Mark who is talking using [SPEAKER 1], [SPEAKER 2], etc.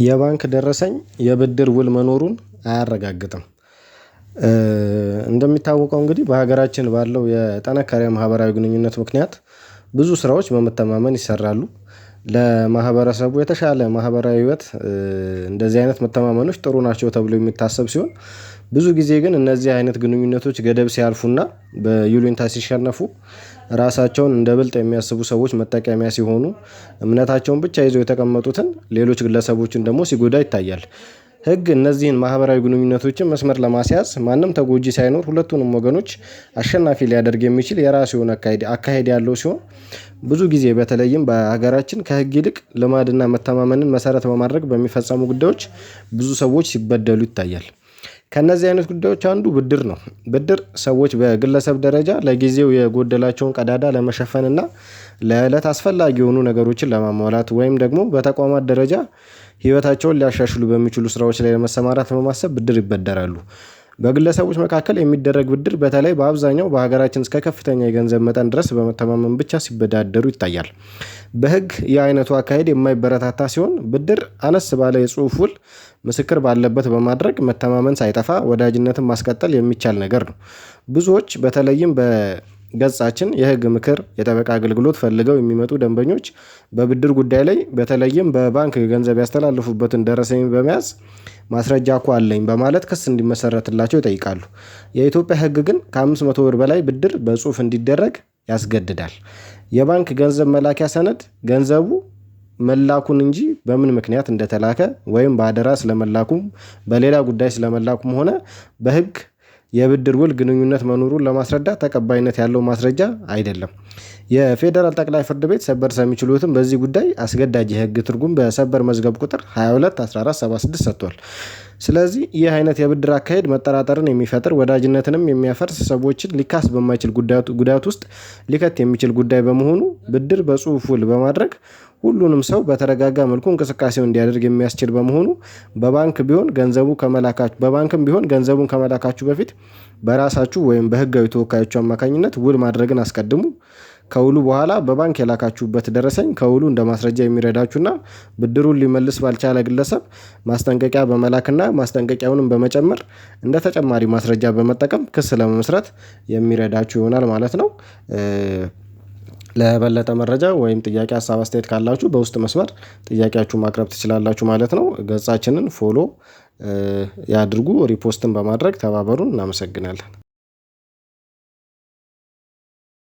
[SPEAKER 1] የባንክ ደረሰኝ የብድር ውል መኖሩን አያረጋግጥም። እንደሚታወቀው እንግዲህ በሀገራችን ባለው የጠነከረ ማህበራዊ ግንኙነት ምክንያት ብዙ ስራዎች በመተማመን ይሰራሉ። ለማህበረሰቡ የተሻለ ማህበራዊ ህይወት እንደዚህ አይነት መተማመኖች ጥሩ ናቸው ተብሎ የሚታሰብ ሲሆን ብዙ ጊዜ ግን እነዚህ አይነት ግንኙነቶች ገደብ ሲያልፉና በይሉኝታ ሲሸነፉ ራሳቸውን እንደ ብልጥ የሚያስቡ ሰዎች መጠቀሚያ ሲሆኑ እምነታቸውን ብቻ ይዘው የተቀመጡትን ሌሎች ግለሰቦችን ደግሞ ሲጎዳ ይታያል። ህግ እነዚህን ማህበራዊ ግንኙነቶችን መስመር ለማስያዝ ማንም ተጎጂ ሳይኖር ሁለቱንም ወገኖች አሸናፊ ሊያደርግ የሚችል የራሱ የሆነ አካሄድ ያለው ሲሆን ብዙ ጊዜ በተለይም በሀገራችን ከህግ ይልቅ ልማድና መተማመንን መሰረት በማድረግ በሚፈጸሙ ጉዳዮች ብዙ ሰዎች ሲበደሉ ይታያል። ከነዚህ አይነት ጉዳዮች አንዱ ብድር ነው። ብድር ሰዎች በግለሰብ ደረጃ ለጊዜው የጎደላቸውን ቀዳዳ ለመሸፈን እና ለዕለት አስፈላጊ የሆኑ ነገሮችን ለማሟላት ወይም ደግሞ በተቋማት ደረጃ ህይወታቸውን ሊያሻሽሉ በሚችሉ ስራዎች ላይ ለመሰማራት በማሰብ ብድር ይበደራሉ። በግለሰቦች መካከል የሚደረግ ብድር በተለይ በአብዛኛው በሀገራችን እስከ ከፍተኛ የገንዘብ መጠን ድረስ በመተማመን ብቻ ሲበዳደሩ ይታያል። በህግ የአይነቱ አካሄድ የማይበረታታ ሲሆን ብድር አነስ ባለ የጽሁፍ ውል ምስክር ባለበት በማድረግ መተማመን ሳይጠፋ ወዳጅነትን ማስቀጠል የሚቻል ነገር ነው። ብዙዎች በተለይም በገጻችን የህግ ምክር የጠበቃ አገልግሎት ፈልገው የሚመጡ ደንበኞች በብድር ጉዳይ ላይ በተለይም በባንክ ገንዘብ ያስተላልፉበትን ደረሰኝ በመያዝ ማስረጃ እኮ አለኝ በማለት ክስ እንዲመሰረትላቸው ይጠይቃሉ። የኢትዮጵያ ህግ ግን ከ500 ብር በላይ ብድር በጽሁፍ እንዲደረግ ያስገድዳል። የባንክ ገንዘብ መላኪያ ሰነድ ገንዘቡ መላኩን እንጂ በምን ምክንያት እንደተላከ ወይም በአደራ ስለመላኩም በሌላ ጉዳይ ስለመላኩም ሆነ በህግ የብድር ውል ግንኙነት መኖሩን ለማስረዳት ተቀባይነት ያለው ማስረጃ አይደለም። የፌዴራል ጠቅላይ ፍርድ ቤት ሰበር ሰሚ ችሎትም በዚህ ጉዳይ አስገዳጅ የህግ ትርጉም በሰበር መዝገብ ቁጥር 221476 ሰጥቷል። ስለዚህ ይህ አይነት የብድር አካሄድ መጠራጠርን የሚፈጥር ወዳጅነትንም የሚያፈርስ ሰዎችን ሊካስ በማይችል ጉዳት ውስጥ ሊከት የሚችል ጉዳይ በመሆኑ ብድር በጽሁፍ ውል በማድረግ ሁሉንም ሰው በተረጋጋ መልኩ እንቅስቃሴውን እንዲያደርግ የሚያስችል በመሆኑ በባንክም ቢሆን ገንዘቡን ከመላካችሁ በፊት በራሳችሁ ወይም በህጋዊ ተወካዮቹ አማካኝነት ውል ማድረግን አስቀድሙ። ከውሉ በኋላ በባንክ የላካችሁበት ደረሰኝ ከውሉ እንደ ማስረጃ የሚረዳችሁና ብድሩን ሊመልስ ባልቻለ ግለሰብ ማስጠንቀቂያ በመላክና ማስጠንቀቂያውንም በመጨመር እንደ ተጨማሪ ማስረጃ በመጠቀም ክስ ለመመስረት የሚረዳችሁ ይሆናል ማለት ነው። ለበለጠ መረጃ ወይም ጥያቄ ሀሳብ አስተያየት ካላችሁ በውስጥ መስመር ጥያቄያችሁን ማቅረብ ትችላላችሁ ማለት ነው። ገጻችንን ፎሎ ያድርጉ ሪፖስትን በማድረግ ተባበሩን እናመሰግናለን።